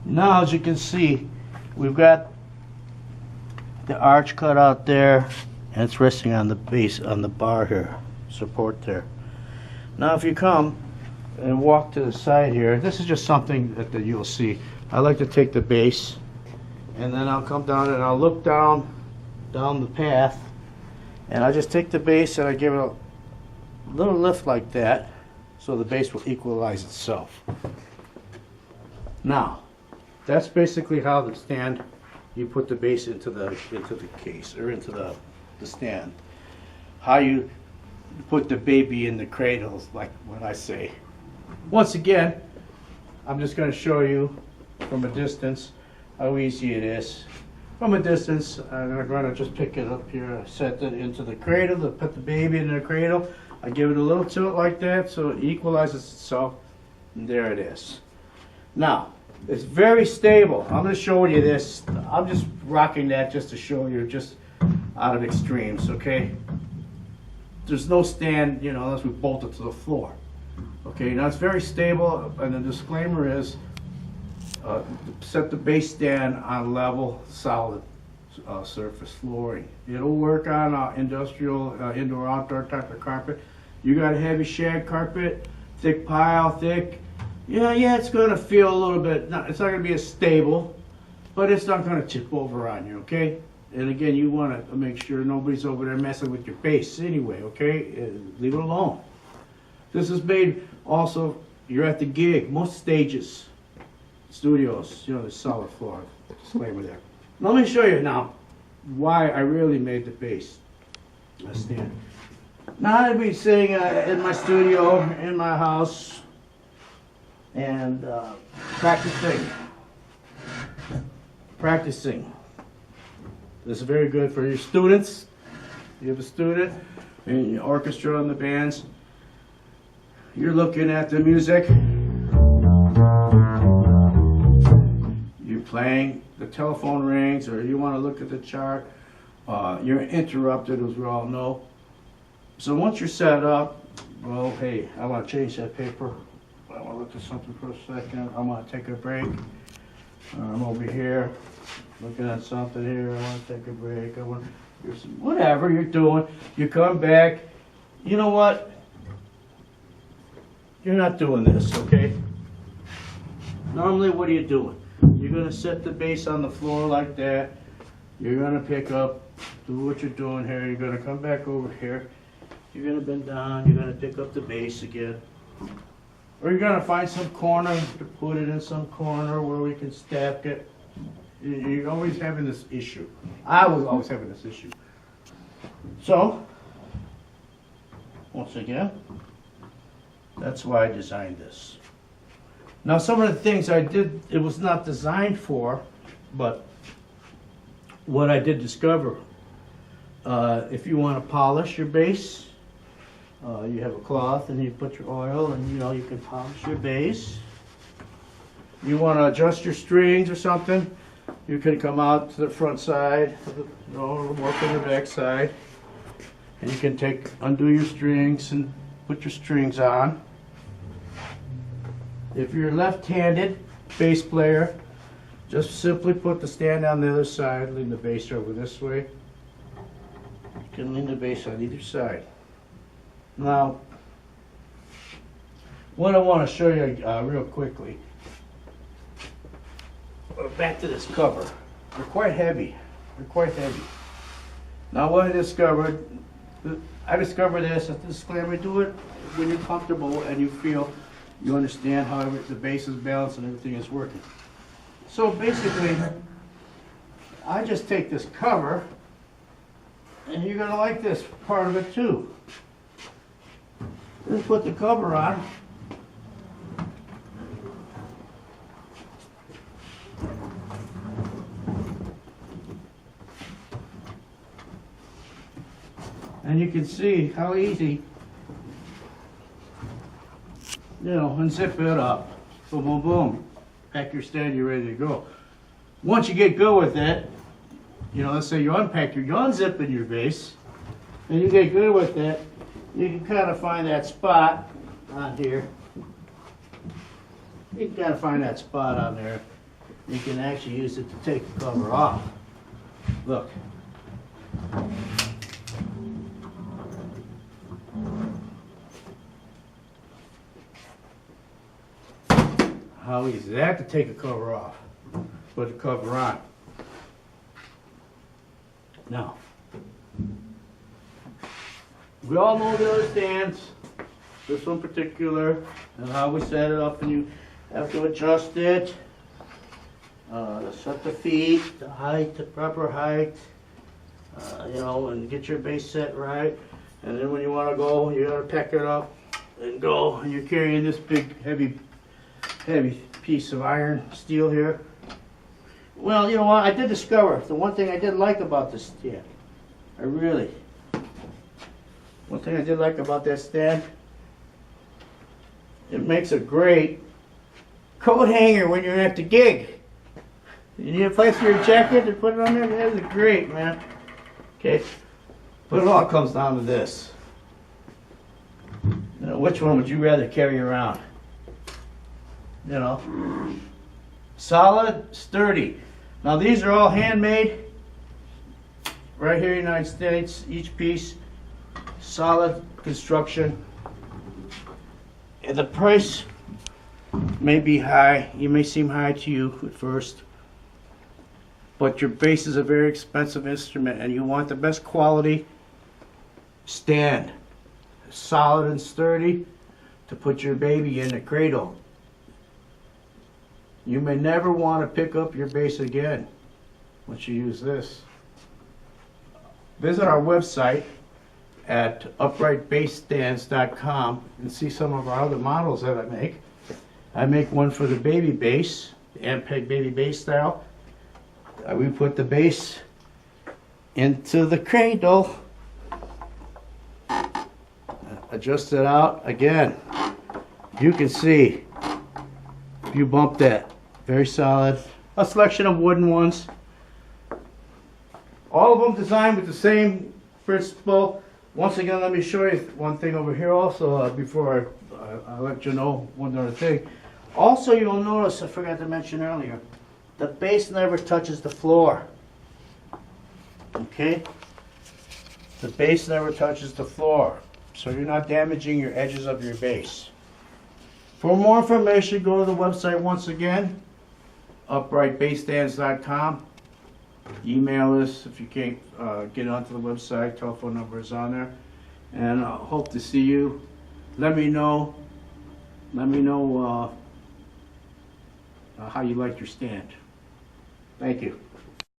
Now, as you can see, we've got the arch cut out there, and it's resting on the base, on the bar here, support there. Now, if you come and walk to the side here, this is just something that you'll see. I like to take the base, and then I'll come down and I'll look down the path, and I just take the base and I give it a little lift like that, so the base will equalize itself. Now, that's basically how the stand, you put the base into the case, or into the stand. How you put the baby in the cradles, like what I say. Once again, I'm just going to show you from a distance how easy it is. From a distance, I'm going to just pick it up here, set it into the cradle, to put the baby in the cradle. I give it a little tilt like that so it equalizes itself, and there it is. Now, it's very stable. I'm going to show you this. I'm just rocking that just to show you, just out of extremes, okay? There's no stand, you know, unless we bolt it to the floor. Okay, now it's very stable, and the disclaimer is set the base stand on level, solid surface flooring. It'll work on industrial, indoor, outdoor type of carpet. You got a heavy shag carpet, thick pile, thick. Yeah, it's going to feel a little bit, it's not going to be as stable, but it's not going to tip over on you, okay? And again, you want to make sure nobody's over there messing with your base anyway, okay? Leave it alone. This is made also, you're at the gig, most stages, studios, you know, the solid floor, disclaimer there. Let me show you now why I really made the base a stand. Now I'd be sitting in my studio, in my house, and practicing. This is very good for your students. You have a student in your orchestra and the bands. You're looking at the music. You're playing, the telephone rings, or you want to look at the chart. You're interrupted, as we all know. So once you're set up, well, hey, I want to change that paper. I want to look at something for a second. I want to take a break. I'm over here looking at something here. I want to take a break. I want to, whatever you're doing. You come back. You know what? You're not doing this, okay? Normally, what are you doing? You're going to set the base on the floor like that. You're going to pick up, do what you're doing here. You're going to come back over here. You're going to bend down. You're going to pick up the base again. Or you're going to find some corner to put it in some corner where we can stack it. You're always having this issue. I was always having this issue. So, once again, that's why I designed this. Now, some of the things I did, it was not designed for, but what I did discover, if you want to polish your base, you have a cloth and you put your oil and you can polish your base. You want to adjust your strings or something, you can come out to the front side, work on the back side, and you can undo your strings and put your strings on. If you're left-handed bass player, just simply put the stand on the other side, lean the bass over this way. You can lean the bass on either side. Now, what I want to show you real quickly, back to this cover. They're quite heavy. Now, what I discovered this, a disclaimer, do it when you're comfortable and you feel you understand how the base is balanced and everything is working. So basically, I just take this cover, and you're going to like this part of it too. Just put the cover on. And you can see how easy, unzip it up. Boom, boom, boom. Pack your stand, you're ready to go. Once you get good with it, let's say you unzipping your base, and you get good with it, you can kind of find that spot on here. You can kind of find that spot on there. you can actually use it to take the cover off. Look. How easy is that to take a cover off? Put the cover on. Now, we all know the other stands, this one particular, and how we set it up, and you have to adjust it, set the feet, the height, the proper height, you know, and get your base set right. And then when you want to go, you got to pack it up and go. And you're carrying this big, heavy piece of iron steel here. Well, you know what? I did discover the one thing I did like about this stand. One thing I did like about that stand, it makes a great coat hanger when you're at the gig. You need a place for your jacket to put it on there? That is great, man. Okay, but it all comes down to this. You know, which one would you rather carry around? You know, solid, sturdy. Now these are all handmade right here in the United States. Each piece, solid construction. And the price may be high. It may seem high to you at first, but your bass is a very expensive instrument, and you want the best quality stand, solid and sturdy, to put your baby in the cradle. You may never want to pick up your bass again once you use this. Visit our website at uprightbassstands.com and see some of our other models that I make. I make one for the baby bass, the Ampeg baby bass style. We put the bass into the cradle, adjust it out. Again, you can see you bump that. Very solid. A selection of wooden ones. All of them designed with the same principle. Once again, let me show you one thing over here also before I let you know one other thing. Also, you'll notice, I forgot to mention earlier, the bass never touches the floor. Okay? The bass never touches the floor, so you're not damaging your edges of your bass. For more information, go to the website once again, uprightbassstands.com. Email us if you can't get onto the website. Telephone number is on there. And I hope to see you. Let me know how you like your stand. Thank you.